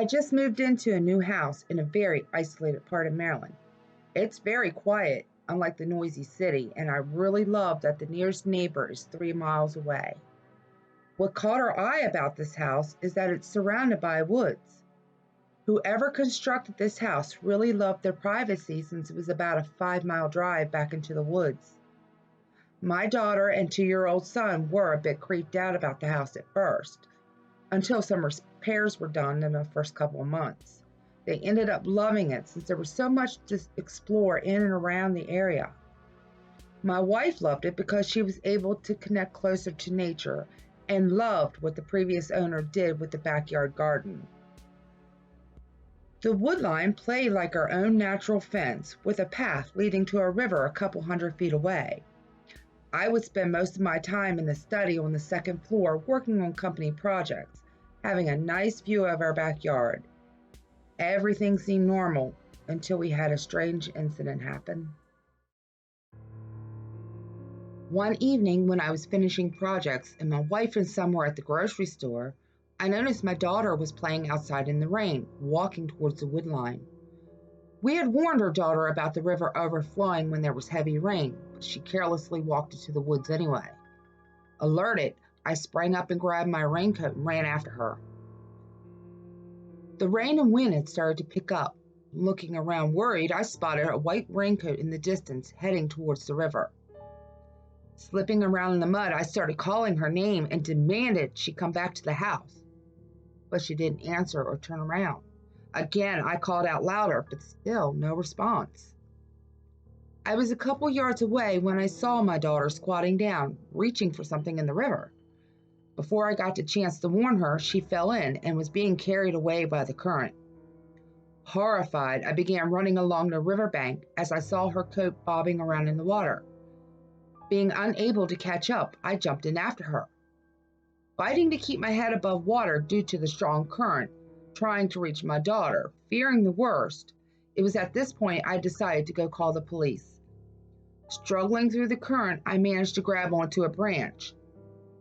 I just moved into a new house in a very isolated part of Maryland. It's very quiet, unlike the noisy city, and I really love that the nearest neighbor is 3 miles away. What caught our eye about this house is that it's surrounded by woods. Whoever constructed this house really loved their privacy since it was about a 5 mile drive back into the woods. My daughter and 2-year-old son were a bit creeped out about the house at first, until some repairs were done in the first couple of months. They ended up loving it since there was so much to explore in and around the area. My wife loved it because she was able to connect closer to nature and loved what the previous owner did with the backyard garden. The wood line played like our own natural fence with a path leading to a river a couple hundred feet away. I would spend most of my time in the study on the second floor working on company projects, having a nice view of our backyard. Everything seemed normal until we had a strange incident happen. One evening when I was finishing projects and my wife and son were at the grocery store, I noticed my daughter was playing outside in the rain, walking towards the wood line. We had warned our daughter about the river overflowing when there was heavy rain, but she carelessly walked into the woods anyway. Alerted, I sprang up and grabbed my raincoat and ran after her. The rain and wind had started to pick up. Looking around worried, I spotted a white raincoat in the distance heading towards the river. Slipping around in the mud, I started calling her name and demanded she come back to the house, but she didn't answer or turn around. Again, I called out louder, but still no response. I was a couple yards away when I saw my daughter squatting down, reaching for something in the river. Before I got the chance to warn her, she fell in and was being carried away by the current. Horrified, I began running along the riverbank as I saw her coat bobbing around in the water. Being unable to catch up, I jumped in after her. Fighting to keep my head above water due to the strong current, trying to reach my daughter, fearing the worst, it was at this point I decided to go call the police. Struggling through the current, I managed to grab onto a branch.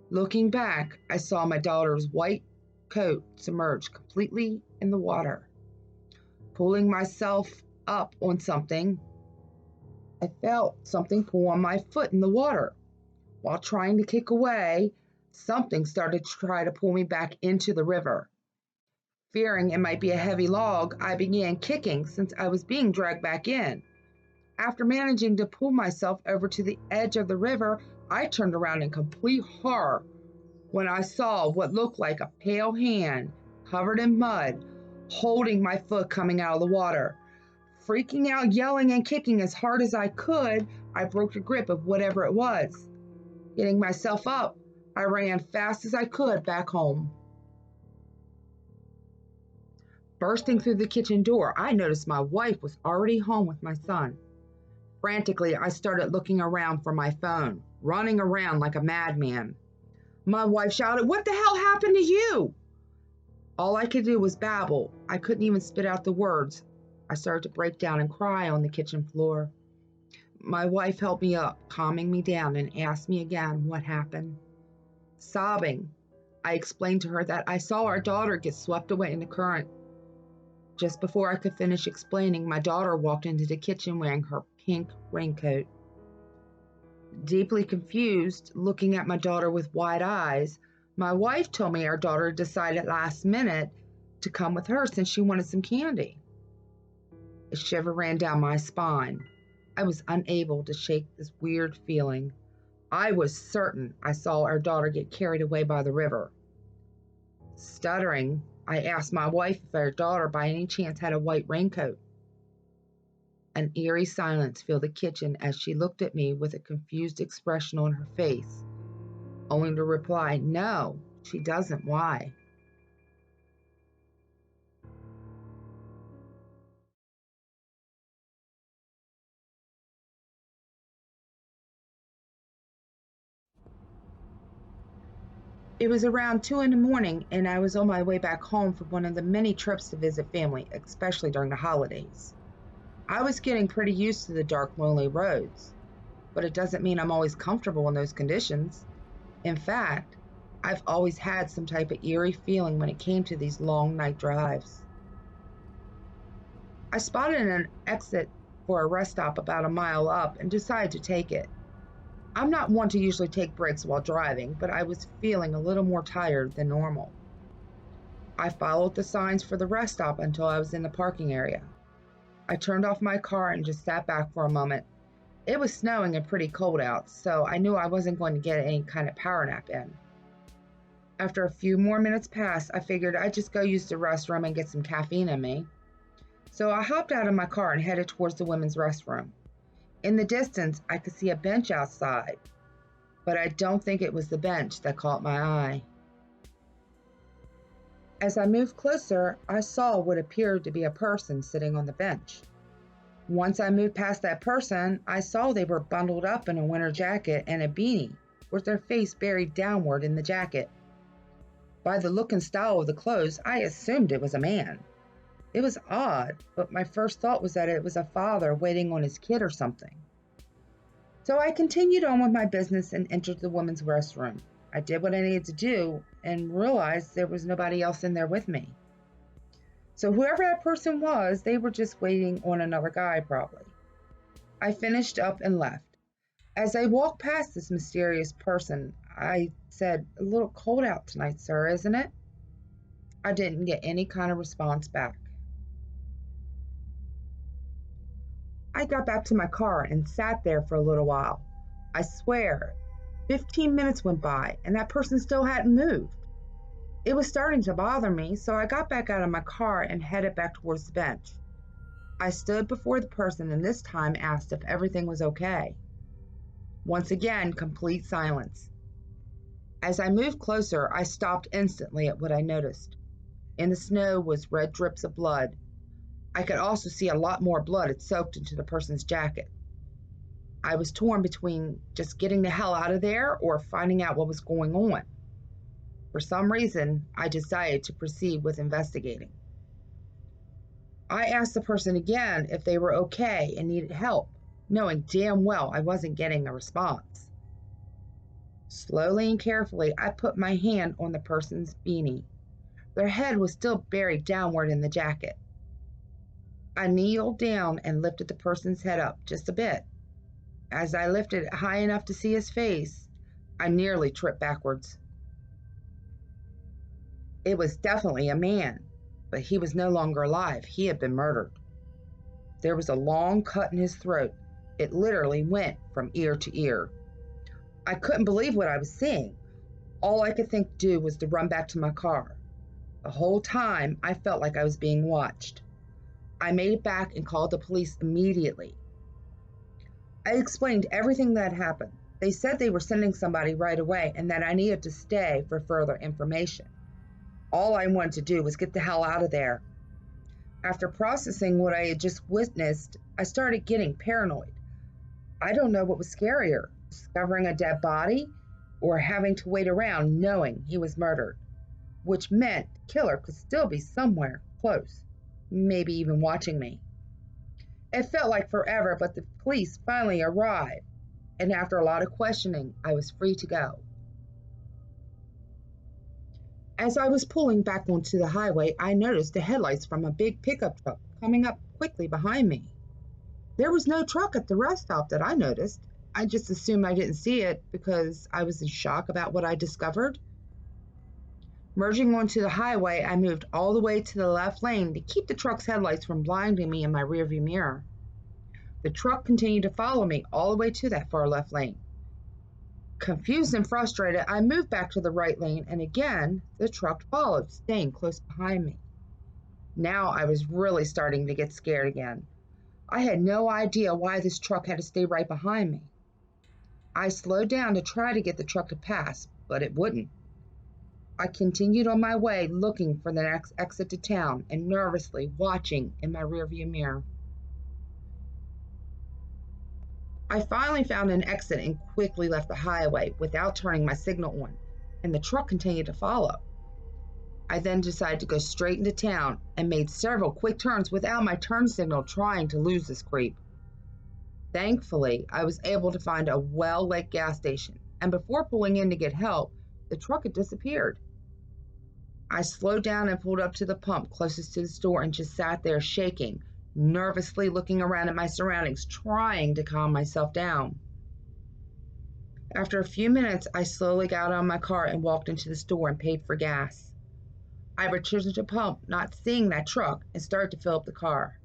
Looking back, I saw my daughter's white coat submerged completely in the water. Pulling myself up on something, I felt something pull on my foot in the water. While trying to kick away, something started to try to pull me back into the river. Fearing it might be a heavy log, I began kicking since I was being dragged back in. After managing to pull myself over to the edge of the river, I turned around in complete horror when I saw what looked like a pale hand covered in mud, holding my foot coming out of the water. Freaking out, yelling and kicking as hard as I could, I broke the grip of whatever it was. Getting myself up, I ran fast as I could back home. Bursting through the kitchen door, I noticed my wife was already home with my son. Frantically, I started looking around for my phone, running around like a madman. My wife shouted, "What the hell happened to you?" All I could do was babble. I couldn't even spit out the words. I started to break down and cry on the kitchen floor. My wife helped me up, calming me down, and asked me again what happened. Sobbing, I explained to her that I saw our daughter get swept away in the current. Just before I could finish explaining, my daughter walked into the kitchen wearing her pink raincoat. Deeply confused, looking at my daughter with wide eyes, my wife told me our daughter decided last minute to come with her since she wanted some candy. A shiver ran down my spine. I was unable to shake this weird feeling. I was certain I saw our daughter get carried away by the river. Stuttering, I asked my wife if our daughter by any chance had a white raincoat. An eerie silence filled the kitchen as she looked at me with a confused expression on her face, only to reply, "No, she doesn't. Why?" It was around 2 in the morning, and I was on my way back home from one of the many trips to visit family, especially during the holidays. I was getting pretty used to the dark, lonely roads, but it doesn't mean I'm always comfortable in those conditions. In fact, I've always had some type of eerie feeling when it came to these long night drives. I spotted an exit for a rest stop about a mile up and decided to take it. I'm not one to usually take breaks while driving, but I was feeling a little more tired than normal. I followed the signs for the rest stop until I was in the parking area. I turned off my car and just sat back for a moment. It was snowing and pretty cold out, so I knew I wasn't going to get any kind of power nap in. After a few more minutes passed, I figured I'd just go use the restroom and get some caffeine in me. So I hopped out of my car and headed towards the women's restroom. In the distance, I could see a bench outside, but I don't think it was the bench that caught my eye. As I moved closer, I saw what appeared to be a person sitting on the bench. Once I moved past that person, I saw they were bundled up in a winter jacket and a beanie, with their face buried downward in the jacket. By the look and style of the clothes, I assumed it was a man. It was odd, but my first thought was that it was a father waiting on his kid or something. So I continued on with my business and entered the women's restroom. I did what I needed to do and realized there was nobody else in there with me. So whoever that person was, they were just waiting on another guy probably. I finished up and left. As I walked past this mysterious person, I said, "A little cold out tonight, sir, isn't it?" I didn't get any kind of response back. I got back to my car and sat there for a little while. I swear, 15 minutes went by and that person still hadn't moved. It was starting to bother me, so I got back out of my car and headed back towards the bench. I stood before the person and this time asked if everything was okay. Once again, complete silence. As I moved closer, I stopped instantly at what I noticed. In the snow was red drips of blood. I could also see a lot more blood had soaked into the person's jacket. I was torn between just getting the hell out of there or finding out what was going on. For some reason, I decided to proceed with investigating. I asked the person again if they were okay and needed help, knowing damn well I wasn't getting a response. Slowly and carefully, I put my hand on the person's beanie. Their head was still buried downward in the jacket. I kneeled down and lifted the person's head up just a bit. As I lifted it high enough to see his face, I nearly tripped backwards. It was definitely a man, but he was no longer alive. He had been murdered. There was a long cut in his throat. It literally went from ear to ear. I couldn't believe what I was seeing. All I could think to do was to run back to my car. The whole time, I felt like I was being watched. I made it back and called the police immediately. I explained everything that happened. They said they were sending somebody right away and that I needed to stay for further information. All I wanted to do was get the hell out of there. After processing what I had just witnessed, I started getting paranoid. I don't know what was scarier, discovering a dead body or having to wait around knowing he was murdered, which meant the killer could still be somewhere close, maybe even watching me. It felt like forever, but the police finally arrived, and after a lot of questioning, I was free to go. As I was pulling back onto the highway, I noticed the headlights from a big pickup truck coming up quickly behind me. There was no truck at the rest stop that I noticed. I just assumed I didn't see it because I was in shock about what I discovered. Merging onto the highway, I moved all the way to the left lane to keep the truck's headlights from blinding me in my rearview mirror. The truck continued to follow me all the way to that far left lane. Confused and frustrated, I moved back to the right lane, and again, the truck followed, staying close behind me. Now I was really starting to get scared again. I had no idea why this truck had to stay right behind me. I slowed down to try to get the truck to pass, but it wouldn't. I continued on my way looking for the next exit to town and nervously watching in my rearview mirror. I finally found an exit and quickly left the highway without turning my signal on, and the truck continued to follow. I then decided to go straight into town and made several quick turns without my turn signal, trying to lose this creep. Thankfully, I was able to find a well-lit gas station, and before pulling in to get help, the truck had disappeared. I slowed down and pulled up to the pump closest to the store and just sat there shaking, nervously looking around at my surroundings, trying to calm myself down. After a few minutes, I slowly got out of my car and walked into the store and paid for gas. I returned to the pump, not seeing that truck, and started to fill up the car.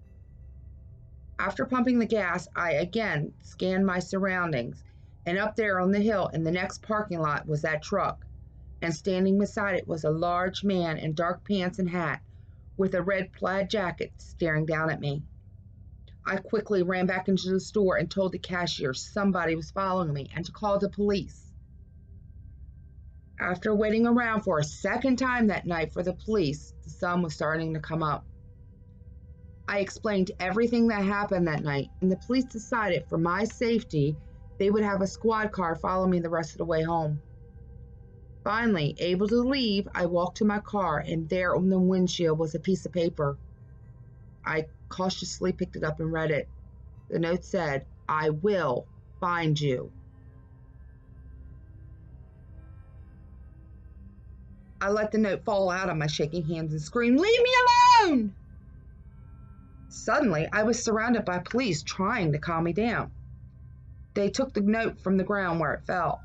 After pumping the gas, I again scanned my surroundings, and up there on the hill in the next parking lot was that truck, and standing beside it was a large man in dark pants and hat with a red plaid jacket staring down at me. I quickly ran back into the store and told the cashier somebody was following me and to call the police. After waiting around for a second time that night for the police, the sun was starting to come up. I explained everything that happened that night, and the police decided for my safety they would have a squad car follow me the rest of the way home. Finally, able to leave, I walked to my car, and there on the windshield was a piece of paper. I cautiously picked it up and read it. The note said, "I will find you." I let the note fall out of my shaking hands and screamed, "Leave me alone!" Suddenly, I was surrounded by police trying to calm me down. They took the note from the ground where it fell.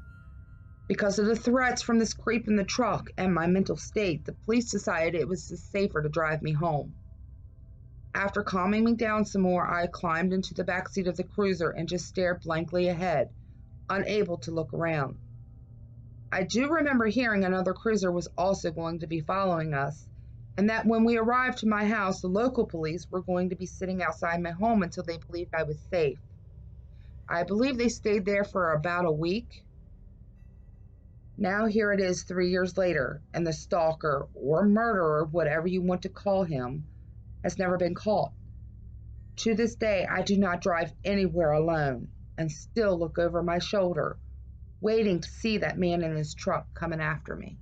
Because of the threats from this creep in the truck and my mental state, the police decided it was safer to drive me home. After calming me down some more, I climbed into the back seat of the cruiser and just stared blankly ahead, unable to look around. I do remember hearing another cruiser was also going to be following us, and that when we arrived to my house, the local police were going to be sitting outside my home until they believed I was safe. I believe they stayed there for about a week. Now here it is 3 years later, and the stalker, or murderer, whatever you want to call him, has never been caught. To this day, I do not drive anywhere alone and still look over my shoulder, waiting to see that man in his truck coming after me.